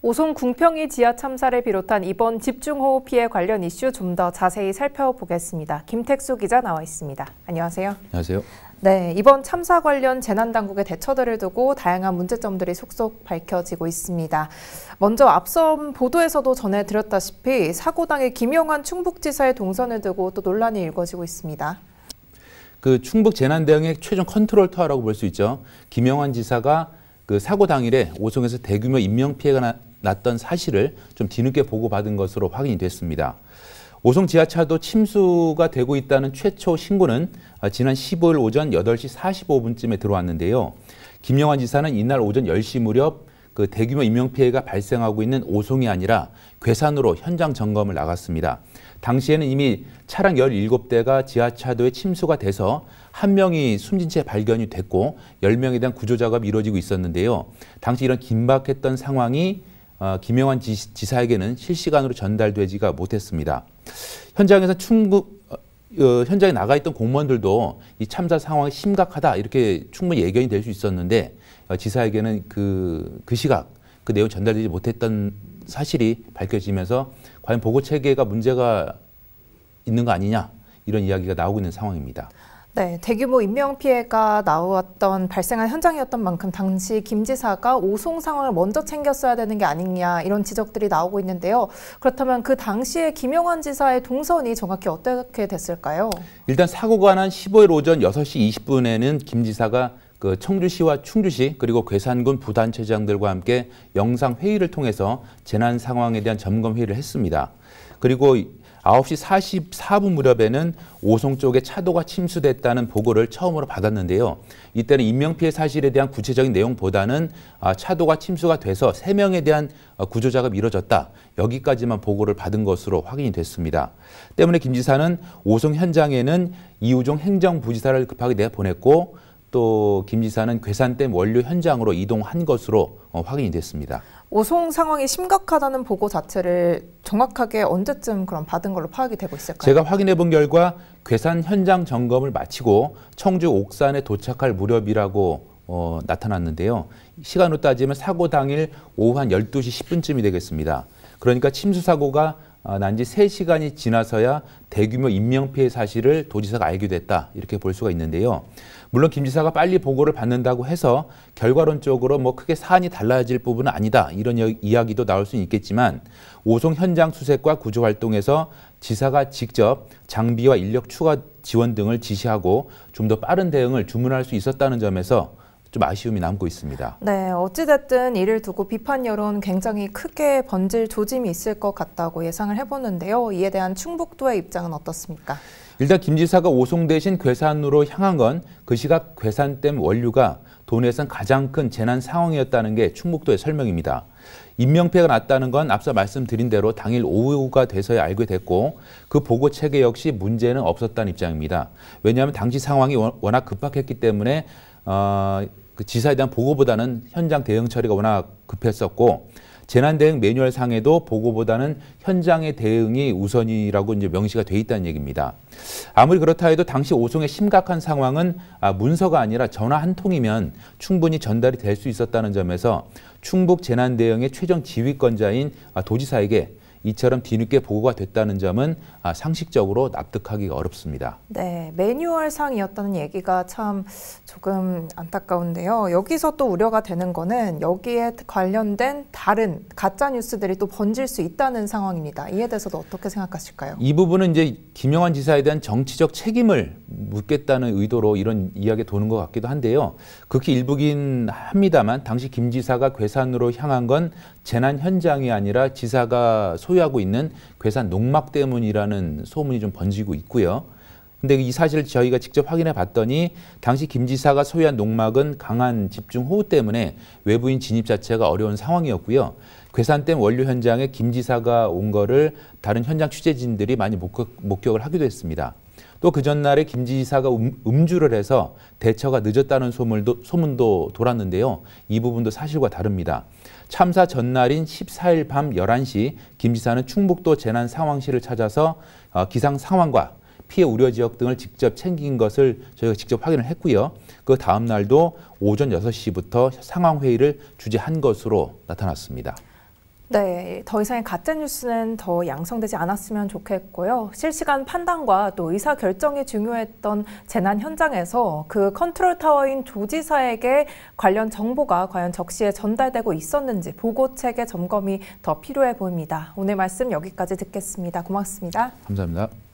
오송 궁평이 지하 참사를 비롯한 이번 집중호우 피해 관련 이슈 좀 더 자세히 살펴보겠습니다. 김택수 기자 나와 있습니다. 안녕하세요. 안녕하세요. 네, 이번 참사 관련 재난당국의 대처들을 두고 다양한 문제점들이 속속 밝혀지고 있습니다. 먼저 앞선 보도에서도 전해드렸다시피 사고 당일 김영환 충북지사의 동선을 두고 또 논란이 일궈지고 있습니다. 그 충북 재난대응의 최종 컨트롤 타워라고 볼 수 있죠. 김영환 지사가 그 사고 당일에 오송에서 대규모 인명피해가 났던 사실을 좀 뒤늦게 보고받은 것으로 확인이 됐습니다. 오송 지하차도 침수가 되고 있다는 최초 신고는 지난 15일 오전 8시 45분쯤에 들어왔는데요. 김영환 지사는 이날 오전 10시 무렵 그 대규모 인명피해가 발생하고 있는 오송이 아니라 괴산으로 현장 점검을 나갔습니다. 당시에는 이미 차량 17대가 지하차도에 침수가 돼서 한 명이 숨진 채 발견이 됐고 10명에 대한 구조 작업이 이루어지고 있었는데요. 당시 이런 긴박했던 상황이 김영환 지사에게는 실시간으로 전달되지가 못했습니다. 현장에서 현장에 나가 있던 공무원들도 이 참사 상황이 심각하다 이렇게 충분히 예견이 될 수 있었는데 지사에게는 그 시각, 그 내용 전달되지 못했던 사실이 밝혀지면서 과연 보고 체계가 문제가 있는 거 아니냐 이런 이야기가 나오고 있는 상황입니다. 네, 대규모 인명피해가 발생한 현장이었던 만큼 당시 김 지사가 오송 상황을 먼저 챙겼어야 되는 게 아니냐 이런 지적들이 나오고 있는데요. 그렇다면 그 당시에 김영환 지사의 동선이 정확히 어떻게 됐을까요? 일단 사고가 난 15일 오전 6시 20분에는 김 지사가 그 청주시와 충주시 그리고 괴산군 부단체장들과 함께 영상 회의를 통해서 재난 상황에 대한 점검 회의를 했습니다. 그리고 9시 44분 무렵에는 오송 쪽에 차도가 침수됐다는 보고를 처음으로 받았는데요. 이때는 인명피해 사실에 대한 구체적인 내용보다는 차도가 침수가 돼서 3명에 대한 구조작업이 이루어졌다. 여기까지만 보고를 받은 것으로 확인이 됐습니다. 때문에 김 지사는 오송 현장에는 이우종 행정부지사를 급하게 내보냈고 또 김 지사는 괴산댐 원료 현장으로 이동한 것으로 확인이 됐습니다. 오송 상황이 심각하다는 보고 자체를 정확하게 언제쯤 그럼 받은 걸로 파악이 되고 있을까요? 제가 확인해 본 결과 괴산 현장 점검을 마치고 청주 옥산에 도착할 무렵이라고 나타났는데요. 시간으로 따지면 사고 당일 오후 한 12시 10분쯤이 되겠습니다. 그러니까 침수 사고가 난 지 3시간이 지나서야 대규모 인명피해 사실을 도지사가 알게 됐다 이렇게 볼 수가 있는데요. 물론 김 지사가 빨리 보고를 받는다고 해서 결과론적으로 뭐 크게 사안이 달라질 부분은 아니다 이런 이야기도 나올 수는 있겠지만 오송 현장 수색과 구조 활동에서 지사가 직접 장비와 인력 추가 지원 등을 지시하고 좀 더 빠른 대응을 주문할 수 있었다는 점에서 좀 아쉬움이 남고 있습니다. 네, 어찌됐든 이를 두고 비판 여론 굉장히 크게 번질 조짐이 있을 것 같다고 예상을 해보는데요. 이에 대한 충북도의 입장은 어떻습니까? 일단 김 지사가 오송 대신 괴산으로 향한 건 그 시각 괴산댐 원류가 도내에선 가장 큰 재난 상황이었다는 게 충북도의 설명입니다. 인명피해가 났다는 건 앞서 말씀드린 대로 당일 오후가 돼서야 알게 됐고 그 보고 체계 역시 문제는 없었다는 입장입니다. 왜냐하면 당시 상황이 워낙 급박했기 때문에 그 지사에 대한 보고보다는 현장 대응 처리가 워낙 급했었고 재난대응 매뉴얼상에도 보고보다는 현장의 대응이 우선이라고 이제 명시가 돼 있다는 얘기입니다. 아무리 그렇다 해도 당시 오송의 심각한 상황은 문서가 아니라 전화 한 통이면 충분히 전달이 될 수 있었다는 점에서 충북 재난대응의 최종 지휘권자인 도지사에게 이처럼 뒤늦게 보고가 됐다는 점은 상식적으로 납득하기가 어렵습니다. 네, 매뉴얼상이었다는 얘기가 참 조금 안타까운데요. 여기서 또 우려가 되는 거는 여기에 관련된 다른 가짜 뉴스들이 또 번질 수 있다는 상황입니다. 이에 대해서도 어떻게 생각하실까요? 이 부분은 이제 김영환 지사에 대한 정치적 책임을 묻겠다는 의도로 이런 이야기가 도는 것 같기도 한데요. 극히 일부긴 합니다만 당시 김 지사가 괴산으로 향한 건 재난 현장이 아니라 지사가 소유하고 있는 괴산 농막 때문이라는 소문이 좀 번지고 있고요. 근데 이 사실을 저희가 직접 확인해 봤더니 당시 김 지사가 소유한 농막은 강한 집중호우 때문에 외부인 진입 자체가 어려운 상황이었고요. 괴산댐 원료 현장에 김 지사가 온 거를 다른 현장 취재진들이 많이 목격을 하기도 했습니다. 또 그 전날에 김 지사가 음주를 해서 대처가 늦었다는 소문도 돌았는데요. 이 부분도 사실과 다릅니다. 참사 전날인 14일 밤 11시 김 지사는 충북도 재난상황실을 찾아서 기상 상황과 피해 우려 지역 등을 직접 챙긴 것을 저희가 직접 확인을 했고요. 그 다음 날도 오전 6시부터 상황회의를 주재한 것으로 나타났습니다. 네, 더 이상의 가짜뉴스는 더 양성되지 않았으면 좋겠고요. 실시간 판단과 또 의사결정이 중요했던 재난 현장에서 그 컨트롤타워인 조지사에게 관련 정보가 과연 적시에 전달되고 있었는지 보고체계 점검이 더 필요해 보입니다. 오늘 말씀 여기까지 듣겠습니다. 고맙습니다. 감사합니다.